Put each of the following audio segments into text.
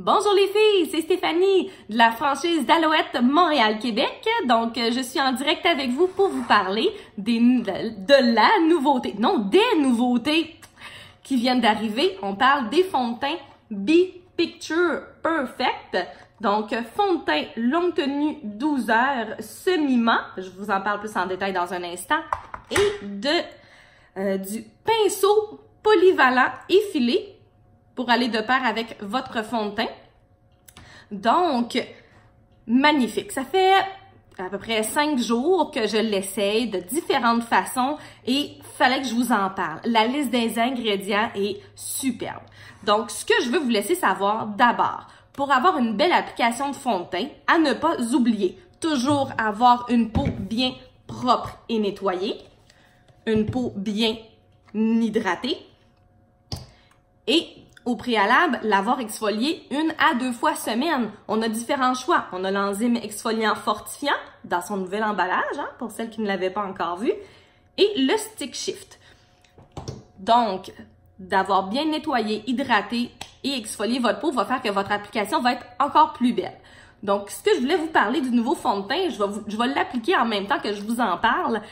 Bonjour les filles, c'est Stéphanie de la franchise d'Alouette Montréal-Québec. Donc, je suis en direct avec vous pour vous parler des nouveautés qui viennent d'arriver. On parle des fonds de teint Be Picture Perfect. Donc, fond de teint longue tenue 12 heures semi-mat. Je vous en parle plus en détail dans un instant. Et du pinceau polyvalent effilé pour aller de pair avec votre fond de teint. Donc, magnifique. Ça fait à peu près 5 jours que je l'essaye de différentes façons et fallait que je vous en parle. La liste des ingrédients est superbe. Donc, ce que je veux vous laisser savoir d'abord, pour avoir une belle application de fond de teint, à ne pas oublier, toujours avoir une peau bien propre et nettoyée, une peau bien hydratée et au préalable, l'avoir exfolié 1 à 2 fois semaine. On a différents choix. On a l'enzyme exfoliant fortifiant dans son nouvel emballage, pour celles qui ne l'avaient pas encore vu, et le Stick Shift. Donc, d'avoir bien nettoyé, hydraté et exfolié votre peau va faire que votre application va être encore plus belle. Donc, ce que je voulais vous parler du nouveau fond de teint, je vais l'appliquer en même temps que je vous en parle.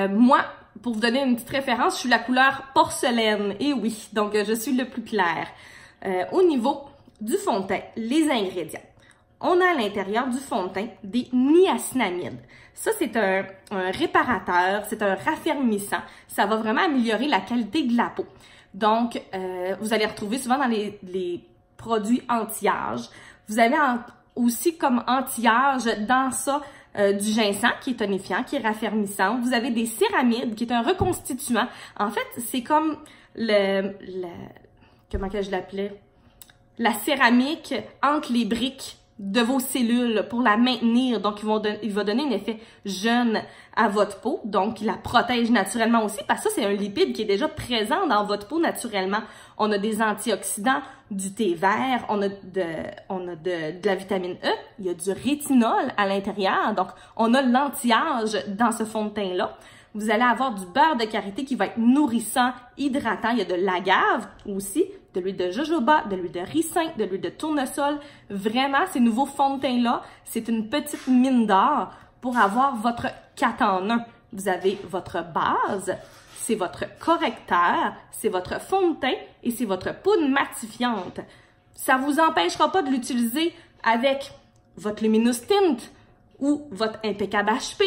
Moi, pour vous donner une petite référence, je suis la couleur porcelaine. Et oui, donc je suis le plus clair. Au niveau du fond de teint, les ingrédients. On a à l'intérieur du fond de teint des niacinamides. Ça, c'est un réparateur, c'est un raffermissant. Ça va vraiment améliorer la qualité de la peau. Donc, vous allez retrouver souvent dans les produits anti-âge. Vous avez aussi comme anti-âge dans ça du ginseng qui est tonifiant, qui est raffermissant. Vous avez des céramides qui est un reconstituant. En fait, c'est comme comment que je l'appelais? La céramique entre les briques de vos cellules pour la maintenir. Donc, il va donner un effet jeune à votre peau. Donc, il la protège naturellement aussi parce que ça, c'est un lipide qui est déjà présent dans votre peau naturellement. On a des antioxydants, du thé vert, on a de la vitamine E, il y a du rétinol à l'intérieur. Donc, on a l'anti-âge dans ce fond de teint-là. Vous allez avoir du beurre de karité qui va être nourrissant, hydratant. Il y a de l'agave aussi, de l'huile de jojoba, de l'huile de ricin, de l'huile de tournesol. Vraiment, ces nouveaux fonds de teint-là, c'est une petite mine d'or pour avoir votre 4 en 1. Vous avez votre base, c'est votre correcteur, c'est votre fond de teint et c'est votre poudre matifiante. Ça ne vous empêchera pas de l'utiliser avec votre Luminous Tint ou votre Impeccable HP.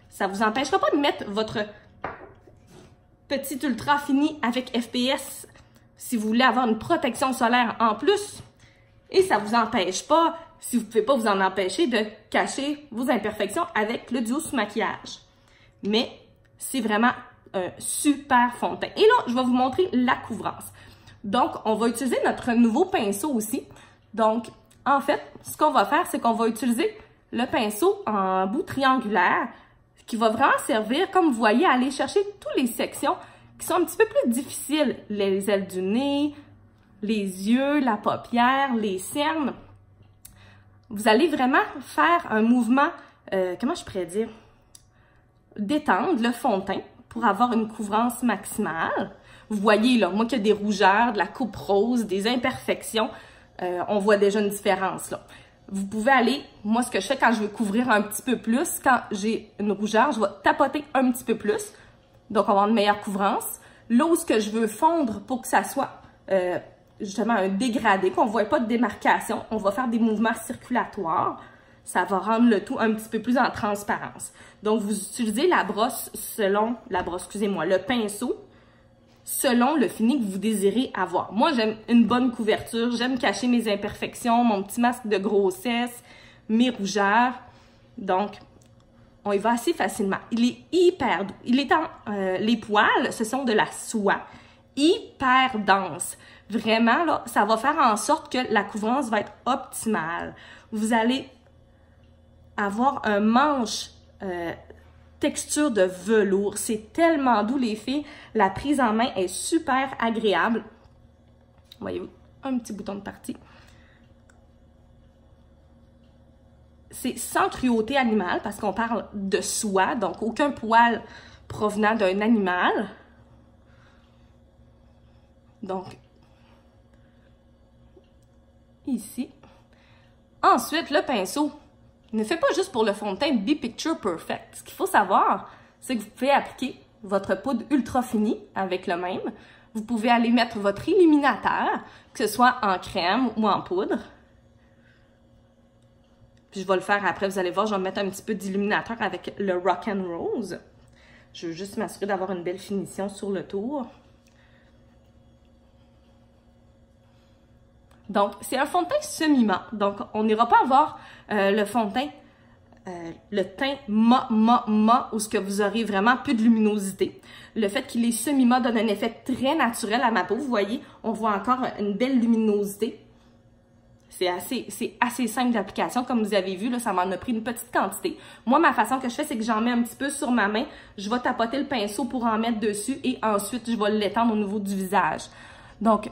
Ça ne vous empêchera pas de mettre votre petit ultra fini avec FPS si vous voulez avoir une protection solaire en plus. Et ça ne vous empêche pas, si vous ne pouvez pas vous en empêcher, de cacher vos imperfections avec le duo sous maquillage. Mais c'est vraiment un super fond de teint. Et là, je vais vous montrer la couvrance. Donc, on va utiliser notre nouveau pinceau aussi. Donc, en fait, ce qu'on va faire, c'est qu'on va utiliser le pinceau en bout triangulaire qui va vraiment servir, comme vous voyez, à aller chercher toutes les sections qui sont un petit peu plus difficiles. Les ailes du nez, les yeux, la paupière, les cernes. Vous allez vraiment faire un mouvement, comment je pourrais dire, détendre le fond de teint pour avoir une couvrance maximale. Vous voyez là, moi qui ai des rougeurs, de la coupe rose, des imperfections, on voit déjà une différence là. Vous pouvez aller, moi ce que je fais quand je veux couvrir un petit peu plus, quand j'ai une rougeur, je vais tapoter un petit peu plus. Donc on va avoir une meilleure couvrance. Là où ce que je veux fondre pour que ça soit justement un dégradé, qu'on ne voit pas de démarcation, on va faire des mouvements circulatoires. Ça va rendre le tout un petit peu plus en transparence. Donc, vous utilisez la brosse le pinceau, selon le fini que vous désirez avoir. Moi, j'aime une bonne couverture, j'aime cacher mes imperfections, mon petit masque de grossesse, mes rougeurs. Donc, on y va assez facilement. Il est hyper doux. Les poils, ce sont de la soie, hyper dense. Vraiment, là, ça va faire en sorte que la couvrance va être optimale. Vous allez avoir un manche texture de velours. C'est tellement doux, les filles. La prise en main est super agréable. Voyez-vous, un petit bouton de partie. C'est sans cruauté animale parce qu'on parle de soie, donc aucun poil provenant d'un animal. Donc, ici. Ensuite, le pinceau ne fait pas juste pour le fond de teint Be Picture Perfect. Ce qu'il faut savoir, c'est que vous pouvez appliquer votre poudre ultra finie avec le même. Vous pouvez aller mettre votre illuminateur, que ce soit en crème ou en poudre. Puis je vais le faire après, vous allez voir, je vais mettre un petit peu d'illuminateur avec le Rock and Rose. Je veux juste m'assurer d'avoir une belle finition sur le tour. Donc, c'est un fond de teint semi-mat. Donc, on n'ira pas avoir le fond de teint, le teint mat, où ce que vous aurez vraiment peu de luminosité. Le fait qu'il est semi-mat donne un effet très naturel à ma peau. Vous voyez, on voit encore une belle luminosité. C'est assez simple d'application. Comme vous avez vu, là, ça m'en a pris une petite quantité. Moi, ma façon que je fais, c'est que j'en mets un petit peu sur ma main. Je vais tapoter le pinceau pour en mettre dessus et ensuite, je vais l'étendre au niveau du visage. Donc,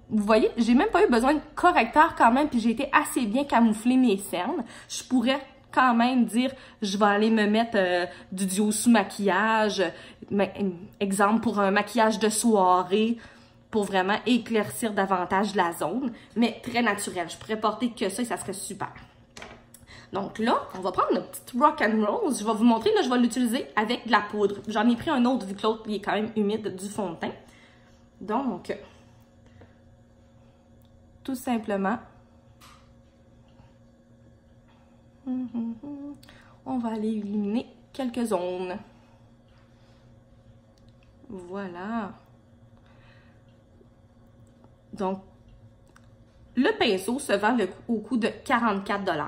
vous voyez, j'ai même pas eu besoin de correcteur quand même, puis j'ai été assez bien camoufler mes cernes. Je pourrais quand même dire, je vais aller me mettre du duo sous maquillage, exemple pour un maquillage de soirée, pour vraiment éclaircir davantage la zone, mais très naturel. Je pourrais porter que ça et ça serait super. Donc là, on va prendre notre petite Rock and Rose. Je vais vous montrer, là, je vais l'utiliser avec de la poudre. J'en ai pris un autre vu que l'autre, il est quand même humide du fond de teint. Donc, tout simplement, on va aller illuminer quelques zones. Voilà. Donc, le pinceau se vend au coût de 44 $.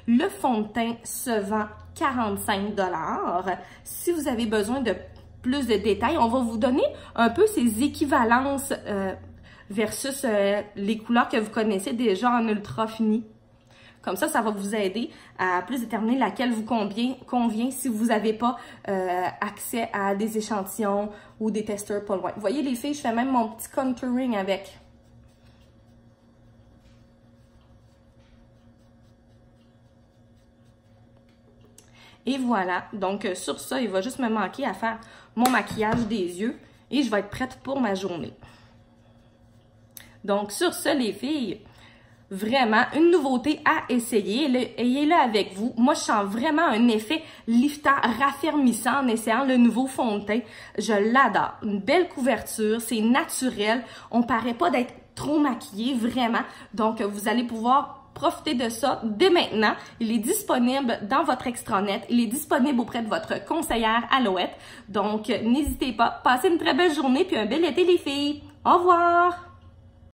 Le fond de teint se vend 45 $. Si vous avez besoin de plus de détails, on va vous donner un peu ces équivalences versus les couleurs que vous connaissez déjà en ultra fini. Comme ça, ça va vous aider à plus déterminer laquelle vous convient si vous n'avez pas accès à des échantillons ou des testeurs pas loin. Vous voyez les filles, je fais même mon petit contouring avec. Et voilà, donc sur ça, il va juste me manquer à faire mon maquillage des yeux et je vais être prête pour ma journée. Donc sur ça, les filles, vraiment une nouveauté à essayer. Ayez-le avec vous. Moi, je sens vraiment un effet liftant, raffermissant en essayant le nouveau fond de teint. Je l'adore. Une belle couverture, c'est naturel. On paraît pas d'être trop maquillé, vraiment. Donc, vous allez pouvoir profiter de ça dès maintenant. Il est disponible dans votre extranet. Il est disponible auprès de votre conseillère Alouette. Donc, n'hésitez pas. Passez une très belle journée puis un bel été, les filles. Au revoir!